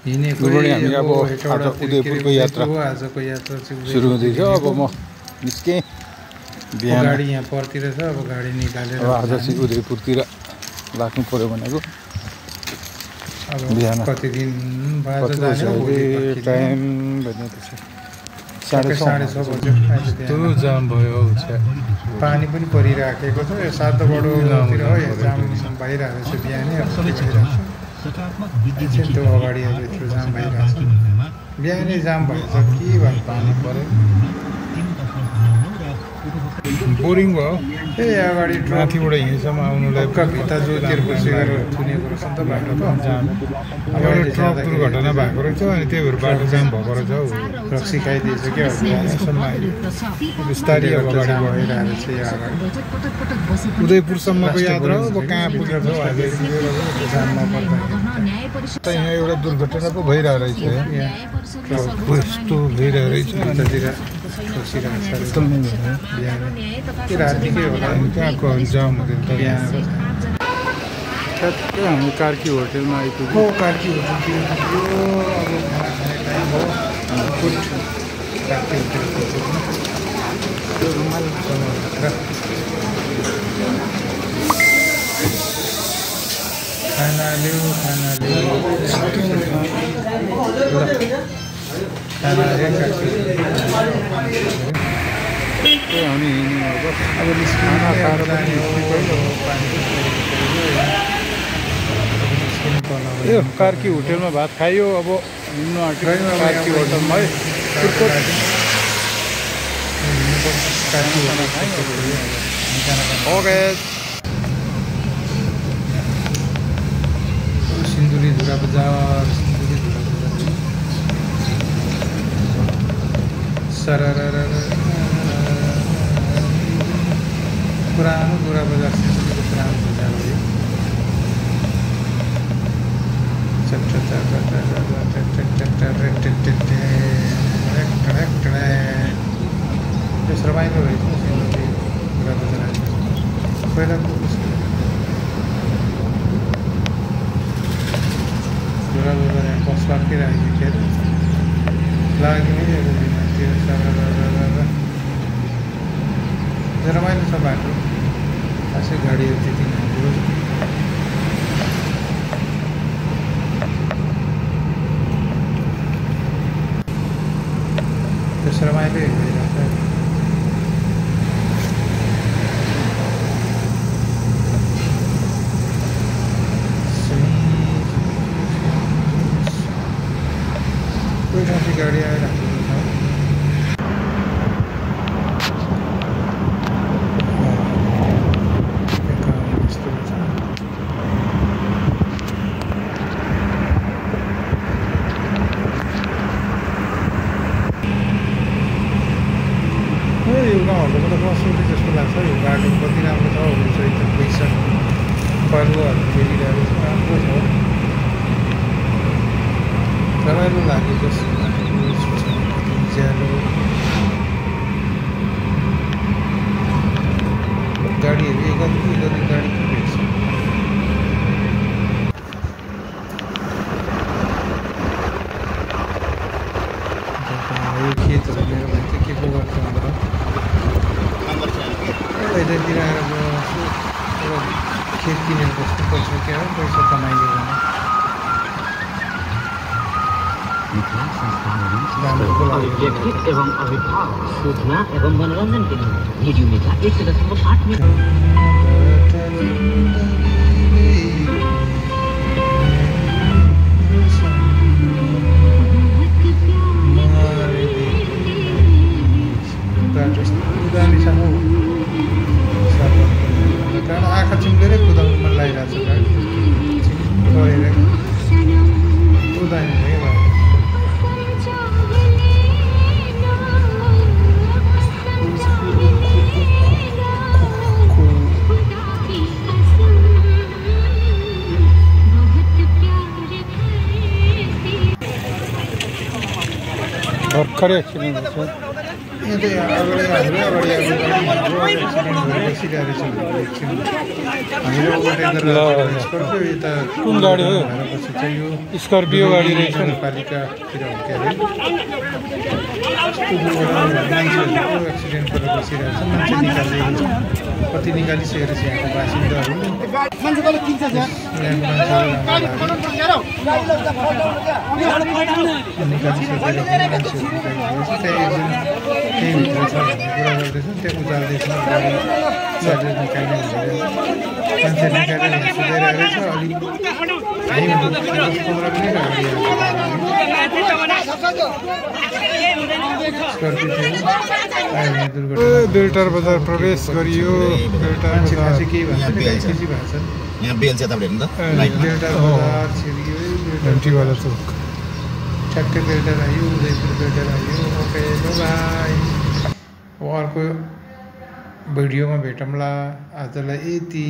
हामी अब आज उदयपुरको यात्रा सुरु हुँदैछ। अब म निस्केँ बिहान। गाडी यहाँ परतिर छ, अब गाडी निकालेर आज चाहिँ उदयपुरतिर लाग्नु पर्यो भनेको। बिहान कति दिन बाद टाइम भनेपछि 6:30 बज्यो। यस्तो जाम भयो। पानी पनि परिराखेको छ। यो सातोबडोतिर हो, यहाँ जाम भइरहेको छ बिहानै। त्यो अगाडि अब यत्रो जाम भइरहेको छ। बिहानै जाम भएछ के भयो, पानी पऱ्यो। बोरिङ भयो। त्यही अगाडि माथिबाट यहीँसम्म आउनुलाई भित्ता जोतेर बसेर थुनेको रहेछ नि त बाटो त। अब ट्रक दुर्घटना भएको रहेछ, अनि त्यही भएर बाटो जाम भएको रहेछ हौ। रक्सी खाइदिएछ क्या बिस्तारै अब अगाडि भइरहेको रहेछ। यो अगाडि उदयपुरसम्मको यात्रा हो। अब कहाँ पुगेको छ जाममा पर्दा यहाँ एउटा दुर्घटना पो भइरहेको रहेछ। यस्तो भइरहेको रहेछ। रातिकै होला, कहाँको जाम हुँदैन त। ठ्याक्कै हामी कार्की होटेलमा आइपुग्यो। कार्की होटेलतिर पुग्यो। अब खाना खाने टाइम हो। गुड कार्की होटेल पुग्यो। रुमाल खाना ल्याऊ, खाना ल्याऊ, खाना अब खाना खाएर जाने हो। यो कार्की होटेलमा भात खायो। अब हिँड्नु आँट्यो कार्की होटलमा है। सिन्धुली धुरा बजार, सिन्धुली धुरा बजार। पुरानो धुरा बजार, सिन्धुलीको पुरानो बजार हो यो। त्यस रमाइलो रहेछ सिन्धुली धुरा बजार। पहिलाको धुरा बजार यहाँ बस पार्किरहेको खेर लाग्ने बिमातिर रमाइलो छ बाटो। खासै गाडीहरू त्यति नहुँदो। त्यस रमाइलो भइरहेको छ। कोही माथि गाडी आइरहेको छ। यो गाउँहरूको त बसौटी जस्तो लाग्छ। यो बाटो कति राम्रो छ। एकदम पैसा पर्वहरू खेलिरहेको छ, राम्रो छ, रमाइलो लाग्यो। जस्तो ज्यालो गाडीहरू एकअर्को गाडी भेट्छ। यो खेतहरू मेरो भाइ चाहिँ के को गर्छ भन्दा यतातिर आएर खेत किनेर बस्नुपर्छ क्या हो, पैसा कमाइदियो भने। एवं अभिभावक सूचना एवं मनोरंजन के लिए रेडियो में 1.8 मिनट। कारण आँखा चिम्लेरै कुदाउनु मन लागिरहेको छ। गाडी गएर कुदाउने भयो। भर्खरै एक्सिडेन्ट भएको छ। यो त अगाडि हाम्रो एक्सिडेन्ट भएर बसिरहेको रहेछ हामीले ओभरटेक गरेर स्कर्पियो यता कुन गाडी हो पछि चाहिँ यो स्कर्पियो गाडी रहेछ नि पालिकातिर हुर्क्यो अरे मान्छेहरूको एक्सिडेन्ट गरेर बसिरहेको छ मान्छे निकालिरहेको छ कति निकालिसकेको छ यहाँको बासिन्दाहरू त्यहीँभित्र छ भन्ने कुरा गर्दैछन् त्यहाँ उचाल्दैछ गाडी निकाल्ने मान्छे निकालेर सुधाइरहेको छ अलिक हामी 10-15 मिनट अगाडि बेलटार बजार प्रवेश गरियो बेलटार बजार केही भन्छ केजी भन्छ यहाँ बेल चाहिँ तपाईँ हेर्नु त बेलटार बजार छिरियो घन्टीवाला चौक ठ्याक्कै बेलटार आयो उदयपुर बेलटार आयो ओके बाई अर्को भिडियोमा भेटौँला आजलाई यति